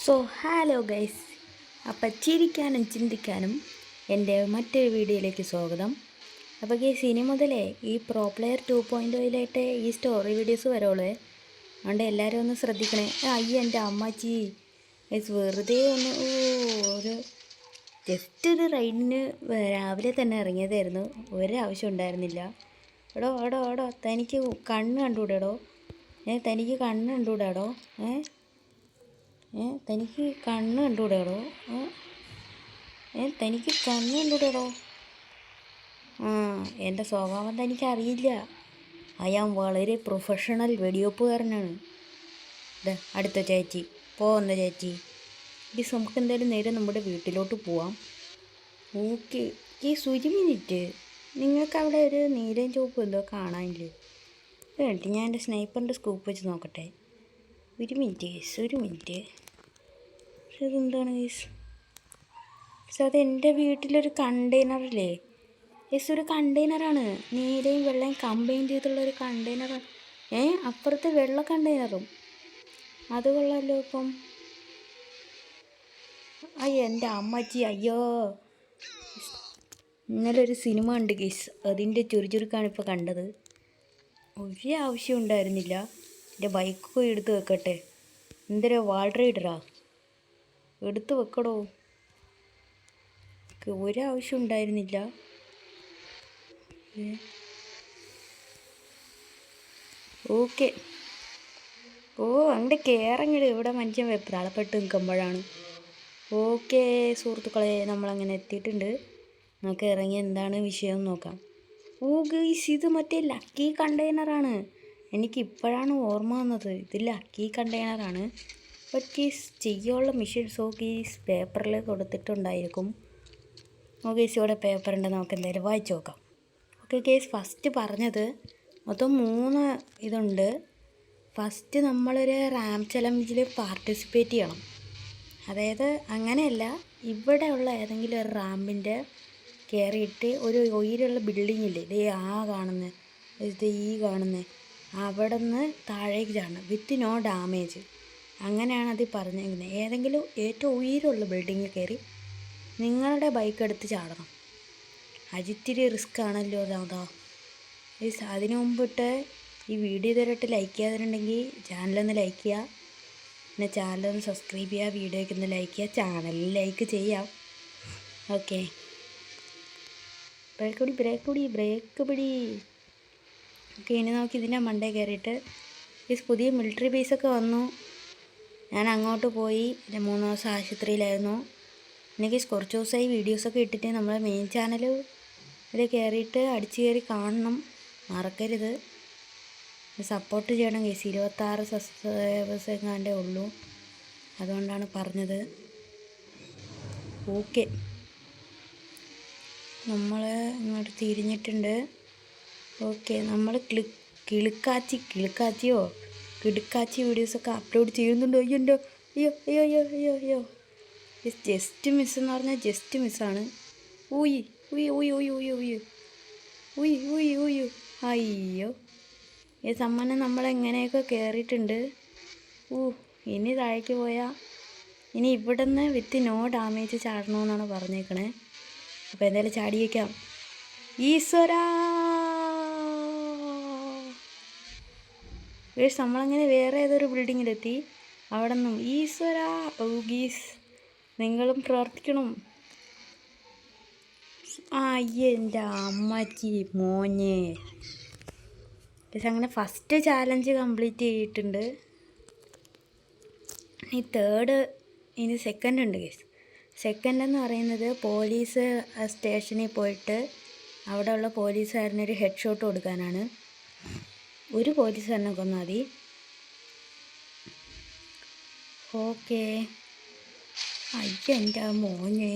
So hello guys, അപ്പം ചിരിക്കാനും ചിന്തിക്കാനും എൻ്റെ മറ്റൊരു വീഡിയോയിലേക്ക് സ്വാഗതം. അപ്പോൾ ഗൈസ്, ഇനി മുതലേ ഈ പ്രോ പ്ലെയർ 2.0 ഈ സ്റ്റോറി വീഡിയോസ് വരുള്ളൂ. അതുകൊണ്ട് എല്ലാവരും ഒന്ന് ശ്രദ്ധിക്കണേ. അയ്യ എൻ്റെ അമ്മച്ചി ഗൈസ്, വെറുതെ ഒന്ന് ഒരു ജസ്റ്റ് ഒരു റൈഡിന് രാവിലെ തന്നെ ഇറങ്ങിയതായിരുന്നു. ഒരാവശ്യം ഉണ്ടായിരുന്നില്ല. എടോ തനിക്ക് കണ്ണ് കണ്ടുകൂടെടോ? തനിക്ക് കണ്ണ് കണ്ടുകൂടാടോ? തനിക്ക് കണ്ണ് കണ്ടുകൂടെടോ? തനിക്ക് കണ്ണ് കണ്ടുകൂടെടോ? എൻ്റെ സ്വഭാവം തനിക്കറിയില്ല. ഞാൻ വളരെ പ്രൊഫഷണൽ വെടിവെപ്പുകാരനാണ്. അടുത്ത ചേച്ചി പോകുന്ന ചേച്ചി, ഇത് നമുക്ക് എന്തായാലും നേരെ നമ്മുടെ വീട്ടിലോട്ട് പോവാം. ഓക്കെ ഒരു മിനിറ്റ്, നിങ്ങൾക്ക് അവിടെ ഒരു നീലയും ചുവപ്പും എന്തോ കാണാനില്ലേ? വേണ്ടി ഞാൻ എൻ്റെ സ്നൈപ്പറിൻ്റെ സ്കൂപ്പ് വെച്ച് നോക്കട്ടെ. ഒരു മിനിറ്റ്. പക്ഷെ ഇതെന്താണ് ഗീസ്? പക്ഷെ അത് എൻ്റെ വീട്ടിലൊരു കണ്ടെയ്നറില്ലേ ഗീസ്? ഒരു കണ്ടെയ്നറാണ്, നീലയും വെള്ളയും കമ്പൈൻ ചെയ്തുള്ളൊരു കണ്ടെയ്നറാണ്. അപ്പുറത്തെ വെള്ള കണ്ടെയ്നറും അത് കൊള്ളാമല്ലോ. ഇപ്പം അയ്യോ എൻ്റെ അമ്മച്ചി, അയ്യോ ഇന്നലെ ഒരു സിനിമ ഉണ്ട് ഗീസ്, അതിൻ്റെ ചുരുക്കാണ് ഇപ്പോൾ കണ്ടത്. ഒരു ആവശ്യം ഉണ്ടായിരുന്നില്ല. എൻ്റെ ബൈക്ക് പോയി എടുത്ത് വെക്കട്ടെ. എന്തൊരു വാൾ റൈഡറാ, എടുത്ത് വെക്കടോ. ഒരാവശ്യം ഉണ്ടായിരുന്നില്ല. ഓക്കെ അങ്ങോട്ട് കയറങ്ങട്. ഇവിടെ മനുഷ്യൻ വെപ്രാളപ്പെട്ട് നിൽക്കുമ്പോഴാണ്. ഓക്കെ സുഹൃത്തുക്കളെ, നമ്മളങ്ങനെ എത്തിയിട്ടുണ്ട്. നമുക്ക് ഇറങ്ങി എന്താണ് വിഷയം നോക്കാം. ഗയ്സ്, ഇത് മറ്റേ ലക്കി കണ്ടെയ്നറാണ്. എനിക്കിപ്പോഴാണ് ഓർമ്മ വന്നത്, ഇത് ലക്കി കണ്ടെയ്നറാണ്. ബട്ട് കേസ് ചെയ്യാനുള്ള മിഷൻസ് കേസ് പേപ്പറിൽ കൊടുത്തിട്ടുണ്ടായിരിക്കും. കേസ് ഇവിടെ പേപ്പറുണ്ട്, നമുക്ക് എന്തായാലും വായിച്ചു നോക്കാം. ഓക്കെ കേസ്, ഫസ്റ്റ് പറഞ്ഞത് മൊത്തം 3 ഇതുണ്ട്. ഫസ്റ്റ് നമ്മളൊരു റാം ചലഞ്ചിൽ പാർട്ടിസിപ്പേറ്റ് ചെയ്യണം. അതായത് അങ്ങനെയല്ല, ഇവിടെയുള്ള ഏതെങ്കിലും ഒരു റാമ്പിൻ്റെ കയറിയിട്ട് ഒരു ഉയരുള്ള ബിൽഡിങ്ങില്ലേ, ഇത് കാണുന്നത് അവിടെ നിന്ന് താഴേക്ക് ചാടണം വിത്ത് നോ ഡാമേജ്. അങ്ങനെയാണ് അത് പറഞ്ഞിരിക്കുന്നത്. ഏതെങ്കിലും ഏറ്റവും ഉയരമുള്ള ബിൽഡിങ്ങിൽ കയറി നിങ്ങളുടെ ബൈക്ക് എടുത്ത് ചാടണം. അജിത്തിരി റിസ്ക് ആണല്ലോ അതാ. അതിന് മുമ്പിട്ട് ഈ വീഡിയോ ഇതുവരെയായിട്ട് ലൈക്ക് ചെയ്യാതിട്ടുണ്ടെങ്കിൽ ചാനലൊന്ന് ലൈക്ക് ചെയ്യുക, പിന്നെ ചാനലൊന്ന് സബ്സ്ക്രൈബ് ചെയ്യുക, വീഡിയോയ്ക്ക് ഒന്ന് ലൈക്ക് ചെയ്യുക, ചാനലിൽ ലൈക്ക് ചെയ്യാം. ഓക്കെ, ബ്രേക്ക് പിടി. ഓക്കെ, ഇനി നമുക്ക് ഇതിൻ്റെ മണ്ടേ കയറിയിട്ട് പുതിയ മിലിറ്ററി ബേസൊക്കെ വന്നു. ഞാൻ അങ്ങോട്ട് പോയി. 3 ദിവസം ആശുപത്രിയിലായിരുന്നു. എനിക്ക് കുറച്ച് ദിവസമായി വീഡിയോസൊക്കെ ഇട്ടിട്ട് നമ്മളെ മെയിൻ ചാനൽ ഇതിൽ കയറിയിട്ട് അടിച്ചു കയറി കാണണം, മറക്കരുത്. സപ്പോർട്ട് ചെയ്യണം കേസ്. 26 സബ്സ്ക്രൈബേഴ്സ് എങ്ങാണ്ടേ ഉള്ളൂ, അതുകൊണ്ടാണ് പറഞ്ഞത്. ഓക്കെ, നമ്മൾ ഇങ്ങോട്ട് തിരിഞ്ഞിട്ടുണ്ട്. ഓക്കെ, നമ്മൾ കിളുക്കാച്ചി വീഡിയോസൊക്കെ അപ്ലോഡ് ചെയ്യുന്നുണ്ട്. അയ്യോ ജസ്റ്റ് മിസ് എന്ന് പറഞ്ഞാൽ ജസ്റ്റ് മിസ്സാണ്. അയ്യോ ഈ സമ്മാനം നമ്മളെങ്ങനെയൊക്കെ കയറിയിട്ടുണ്ട്. ഇനി താഴേക്ക് പോയാൽ ഇനി ഇവിടെ നിന്ന് വിത്ത് നോ ഡാമേജ് ചാടണമെന്നാണ് പറഞ്ഞേക്കണേ. അപ്പോൾ എന്തായാലും ചാടി വയ്ക്കാം. ഈശ്വരാ, നമ്മളങ്ങനെ വേറെ ഏതൊരു ബിൽഡിങ്ങിലെത്തി. അവിടെ നിന്നും ഈശ്വരാ, ഗീസ് നിങ്ങളും പ്രാർത്ഥിക്കണം. എൻ്റെ അമ്മച്ചി മോനെ. അങ്ങനെ ഫസ്റ്റ് ചാലഞ്ച് കംപ്ലീറ്റ് ചെയ്തിട്ടുണ്ട്. ഇനി സെക്കൻഡ് ഉണ്ട് കേസ്. സെക്കൻഡ് എന്ന് പറയുന്നത് പോലീസ് സ്റ്റേഷനിൽ പോയിട്ട് അവിടെയുള്ള പോലീസുകാരനൊരു ഹെഡ് ഷോട്ട് കൊടുക്കാനാണ്. ഒരു പോലീസുകാരനെ കൊന്നാൽ മതി. ഓക്കെ, എൻ്റെ മോനെ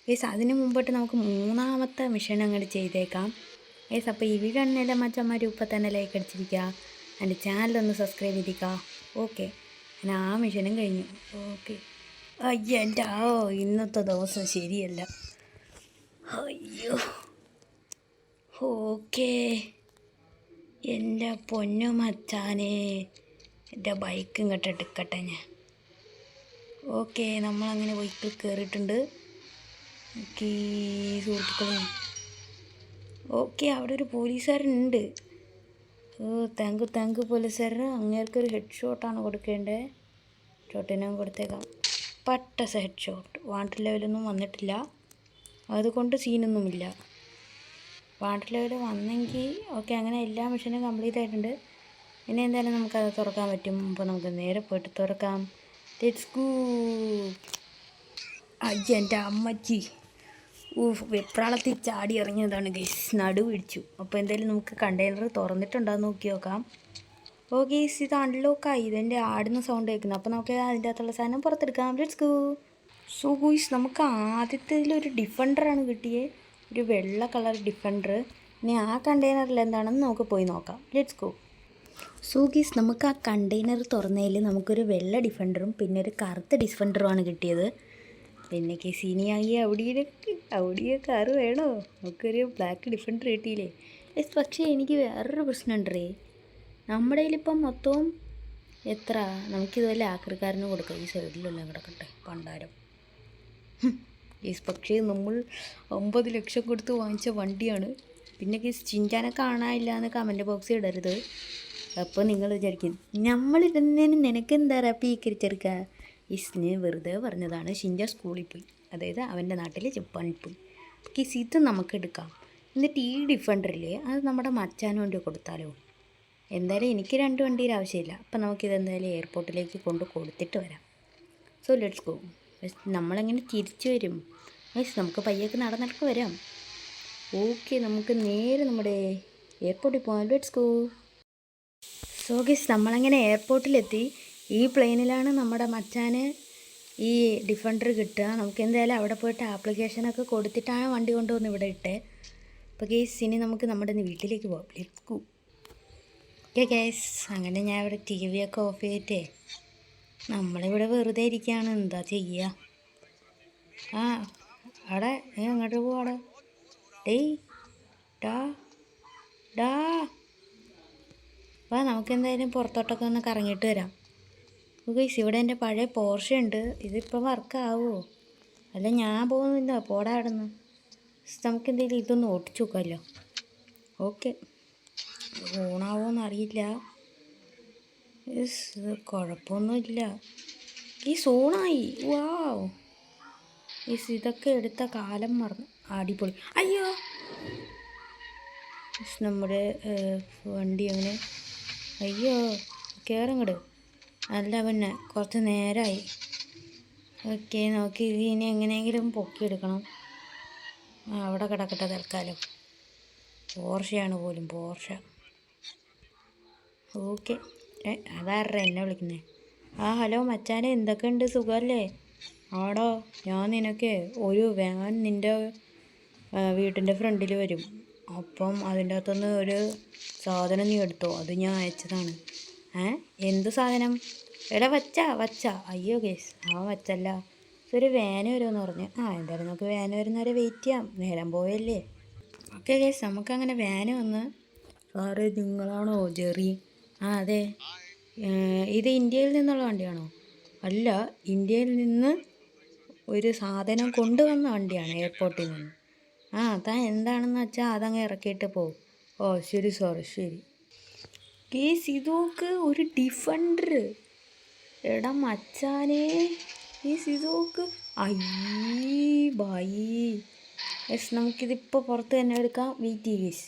കേസ്. അതിന് മുമ്പിട്ട് നമുക്ക് 3ാമത്തെ മിഷൻ അങ്ങോട്ട് ചെയ്തേക്കാം കേസ്. അപ്പോൾ ഈ വീഡിയോ മച്ചന്മാർ ഇപ്പം തന്നെ ലൈക്ക് അടിച്ചിരിക്കുക, എൻ്റെ ചാനലൊന്ന് സബ്സ്ക്രൈബ് ചെയ്തിരിക്കുക. ഓക്കെ, ഞാൻ ആ മിഷനും കഴിഞ്ഞു. ഓക്കെ, എൻ്റെ ഇന്നത്തെ ദിവസം ശരിയല്ല. അയ്യോ, ഓക്കെ എൻ്റെ പൊന്നു മച്ചാനെ, എൻ്റെ ബൈക്ക് ഇങ്ങോട്ട് എടുക്കട്ടെ ഞാൻ. ഓക്കെ, നമ്മളങ്ങനെ ബൈക്കിൽ കയറിയിട്ടുണ്ട്. ഓക്കെ സുഹൃത്തുക്കളെ, ഓക്കെ അവിടെ ഒരു പോലീസുകാരനുണ്ട്. താങ്ക് യു പോലീസുകാരൻ. അങ്ങേർക്കൊരു ഹെഡ് ഷോട്ടാണ് കൊടുക്കേണ്ടത്. ഷോട്ടിനും കൊടുത്തേക്കാം. പട്ടസ ഹെഡ് ഷോട്ട്. വാണ്ടർ ലെവലൊന്നും വന്നിട്ടില്ല, അതുകൊണ്ട് സീനൊന്നുമില്ല. വാണ്ടർ ലെവൽ വന്നെങ്കിൽ ഓക്കെ. അങ്ങനെ എല്ലാ മിഷനും കംപ്ലീറ്റ് ആയിട്ടുണ്ട്. ഇനി എന്തായാലും നമുക്കത് തുറക്കാൻ പറ്റും. അപ്പോൾ നമുക്ക് നേരെ പോയിട്ട് തുറക്കാം. Let's go. അയ്യ എൻ്റെ അമ്മച്ചി വെപ്രാളത്തിൽ ചാടി ഇറങ്ങിയതാണ് ഗൈസ്, നടു പിടിച്ചു. അപ്പോൾ എന്തായാലും നമുക്ക് കണ്ടെയ്നർ തുറന്നിട്ടുണ്ടോയെന്ന് നോക്കി നോക്കാം. ഓ ഗൈസ്, ഇത് അൺലോക്കായി. ഇതെൻ്റെ ആടുന്ന സൗണ്ട് കേൾക്കുന്നത്. അപ്പോൾ നമുക്ക് അതിൻ്റെ അകത്തുള്ള സാധനം പുറത്തെടുക്കാം. Let's go. സോ ഗൈസ്, നമുക്ക് ആദ്യത്തേതിലൊരു ഡിഫൻഡറാണ് കിട്ടിയത്, ഒരു വെള്ള കളർ ഡിഫൻഡർ. ഇനി ആ കണ്ടെയ്നറിൽ എന്താണെന്ന് നമുക്ക് പോയി നോക്കാം. Let's go. സോ ഗൈസ്, നമുക്ക് ആ കണ്ടെയ്നർ തുറന്നതിൽ നമുക്കൊരു വെള്ള ഡിഫൻഡറും പിന്നെ ഒരു കറുത്ത ഡിഫൻഡറുമാണ് കിട്ടിയത്. പിന്നെ കേസ് ഇനിയായി അവിടെ കാറ് വേണോ? നമുക്കൊരു ബ്ലാക്ക് ഡിഫൻഡർ കിട്ടിയില്ലേ. പക്ഷേ എനിക്ക് വേറൊരു പ്രശ്നമുണ്ടേ. നമ്മുടെ കയ്യിലിപ്പം മൊത്തവും എത്ര? നമുക്കിതുപോലെ ആക്രിക്കാരന് കൊടുക്കാം. ഈ സൈഡിലെല്ലാം കിടക്കട്ടെ പണ്ടാരം. പക്ഷേ നമ്മൾ 50 ലക്ഷം കൊടുത്ത് വാങ്ങിച്ച വണ്ടിയാണ്. പിന്നെ കേസ് ചിഞ്ചാനെ കാണാനില്ല എന്ന് കമൻറ്റ് ബോക്സിൽ ഇടരുത്. അപ്പോൾ നിങ്ങൾ വിചാരിക്കും നമ്മളിടുന്നതിന് നിനക്കെന്താ പീക്കരിച്ചെടുക്കുക. ഇസ്ന് വെറുതെ പറഞ്ഞതാണ്. ഷിൻജ സ്കൂളിൽ പോയി, അതായത് അവൻ്റെ നാട്ടിൽ ജപ്പാനിൽ പോയി. കേസ് ഇത് നമുക്ക് എടുക്കാം. എന്നിട്ട് ഈ ഡിഫൻഡറില്ലേ അത് നമ്മുടെ മച്ചാൻ വണ്ടി കൊടുത്താലോ? എന്തായാലും എനിക്ക് 2 വണ്ടിയുടെ ആവശ്യമില്ല. അപ്പം നമുക്കിതെന്തായാലും എയർപോർട്ടിലേക്ക് കൊടുത്തിട്ട് വരാം. So let's go. നമ്മളെങ്ങനെ തിരിച്ചു വരും? നമുക്ക് പയ്യൊക്കെ നടന്നിട്ട് വരാം. ഓക്കെ, നമുക്ക് നേരെ നമ്മുടെ എയർപോർട്ടിൽ പോകാം. Let's go. സോ ഗൈസ്, നമ്മളങ്ങനെ എയർപോർട്ടിലെത്തി. ഈ പ്ലെയിനിലാണ് നമ്മുടെ മച്ചാന് ഈ ഡിഫൻഡർ കിട്ടുക. നമുക്ക് എന്തായാലും അവിടെ പോയിട്ട് ആപ്ലിക്കേഷനൊക്കെ കൊടുത്തിട്ടാണ് വണ്ടി കൊണ്ടുവന്ന് ഇവിടെ ഇട്ടേ. അപ്പോൾ ഗൈസ്, ഇനി നമുക്ക് നമ്മുടെ വീട്ടിലേക്ക് പോകാം. Let's go. ഓക്കെ ഗൈസ്, അങ്ങനെ ഞാൻ ഇവിടെ TV ഒക്കെ ഓഫ് ചെയ്തിട്ടേ നമ്മളിവിടെ വെറുതെ ഇരിക്കുകയാണ്. എന്താ ചെയ്യുക? അവിടെ എങ്ങോട്ട് പോവാടെ? അപ്പോൾ നമുക്കെന്തായാലും പുറത്തോട്ടൊക്കെ ഒന്ന് കറങ്ങിയിട്ട് വരാം. ഗൈസ്, ഇവിടെ എൻ്റെ പഴയ പോർഷ ഉണ്ട്. ഇതിപ്പോൾ വർക്കാവുമോ? അല്ല ഞാൻ പോകുന്നില്ല, പോടാ കിടന്ന്. നമുക്കെന്തെങ്കിലും ഇതൊന്ന് ഓടിച്ചു നോക്കാമല്ലോ. ഓക്കെ, ഓണാവോന്ന് അറിയില്ല. കുഴപ്പമൊന്നുമില്ല. ഈ സോണായി. വാവ്, ഇതൊക്കെ എടുത്ത കാലം മറന്നു. അടിപൊളി. അയ്യോ, നമ്മുടെ വണ്ടി അങ്ങനെ. അയ്യോ, കയറങ്ങട്. അല്ല പിന്നെ കുറച്ച് നേരമായി. ഓക്കെ, നോക്കി ഇത് ഇനി എങ്ങനെയെങ്കിലും പൊക്കിയെടുക്കണം. അവിടെ കിടക്കട്ടെ തൽക്കാലം. പോർഷയാണ് പോലും, പോർഷ. ഓക്കെ, അതാരുടെ എന്നെ വിളിക്കുന്നത്? ഹലോ മച്ചാനെ, എന്തൊക്കെയുണ്ട്? സുഖമല്ലേ? ആടോ, ഞാൻ നിനക്ക് ഒരു വാൻ നിൻ്റെ വീട്ടിൻ്റെ ഫ്രണ്ടിൽ വരും. അപ്പം അതിൻ്റെ അകത്തുനിന്ന് ഒരു സാധനം നീ എടുത്തോ, അത് ഞാൻ അയച്ചതാണ്. എന്ത് സാധനം? എടാ വച്ച. അയ്യോ കേസ്, വച്ചല്ല. ഒരു വാന് വരുമെന്ന് പറഞ്ഞു. എന്തായാലും നമുക്ക് വാന് വരുന്നവരെ വെയിറ്റ് ചെയ്യാം. നേരം പോയല്ലേ. ഓക്കെ കേസ്, നമുക്കങ്ങനെ വാന് വന്ന്. സാറേ, നിങ്ങളാണോ ജെറി? അതെ. ഇത് ഇന്ത്യയിൽ നിന്നുള്ള വണ്ടിയാണോ? അല്ല, ഇന്ത്യയിൽ നിന്ന് ഒരു സാധനം കൊണ്ടുവന്ന വണ്ടിയാണ് എയർപോർട്ടിൽ നിന്ന്. താൻ എന്താണെന്ന് വെച്ചാൽ അതങ്ങ് ഇറക്കിയിട്ട് പോകും. ശരി സാറേ, ശരി. കേസ് ഇതൊക്കെ ഒരു ഡിഫൻഡർ. എടാ മച്ചാനെ, കേസ് ഇതൊക്കെ ബായി. നമുക്കിതിപ്പോൾ പുറത്ത് തന്നെ എടുക്കാം. Wait case.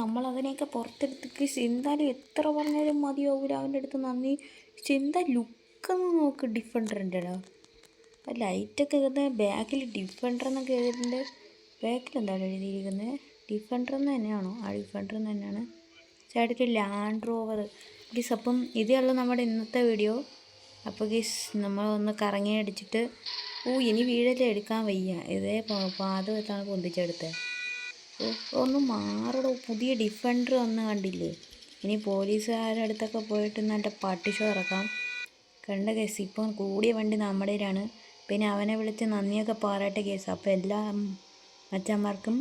നമ്മളതിനെയൊക്കെ പുറത്തെടുത്ത് കേസ് എന്തായാലും എത്ര പറഞ്ഞാലും മതിയാവൂല അവൻ്റെ അടുത്ത് നന്ദി. പക്ഷെ എന്താ ലുക്കെന്ന് നോക്ക് ഡിഫൻഡറിൻ്റെ. ലൈറ്റൊക്കെ എഴുതുന്നത് ബാക്കിൽ ഡിഫൻഡർ എന്നൊക്കെ എഴുതിയിട്ടുണ്ട്. ബാക്കിൽ എന്താണ് എഴുതിയിരിക്കുന്നത്? ഡിഫൻഡർ എന്ന് തന്നെയാണോ? ഡിഫൻഡർ എന്ന് തന്നെയാണ്. സൈഡിൽ ലാൻഡ് റോവർ. ഗീസ്, അപ്പം ഇതേയുള്ളൂ നമ്മുടെ ഇന്നത്തെ വീഡിയോ. അപ്പോൾ ഗീസ്, നമ്മളൊന്ന് കറങ്ങി അടിച്ചിട്ട് ഇനി വീടല്ലേ എടുക്കാൻ വയ്യ. ഇതേ പാത വെച്ചാണ് പൊന്തിച്ചെടുത്തത്. ഒന്ന് മാറടോ, പുതിയ ഡിഫൻഡർ വന്ന് കണ്ടില്ലേ? ഇനി പോലീസുകാരുടെ അടുത്തൊക്കെ പോയിട്ട് എൻ്റെ പട്ടി ഷോ ഇറക്കാം. കണ്ട കേസ്, ഇപ്പം കൂടിയ വണ്ടി നമ്മുടേലാണ്. പിന്നെ അവനെ വിളിച്ച് നന്ദിയൊക്കെ പറയട്ടെ കേസ്. അപ്പോൾ എല്ലാ മച്ചന്മാർക്കും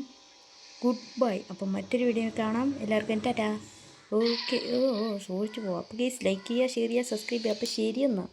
ഗുഡ് ബൈ. അപ്പം മറ്റൊരു വീഡിയോ കാണാം. എല്ലാവർക്കും ടാറ്റാ. ഓക്കെ, സൂക്ഷിച്ച് പോവാം. അപ്പോൾ കേസ് ലൈക്ക് ചെയ്യുക, ഷെയർ ചെയ്യുക, സബ്സ്ക്രൈബ് ചെയ്യുക. അപ്പോൾ ശരി എന്നാൽ.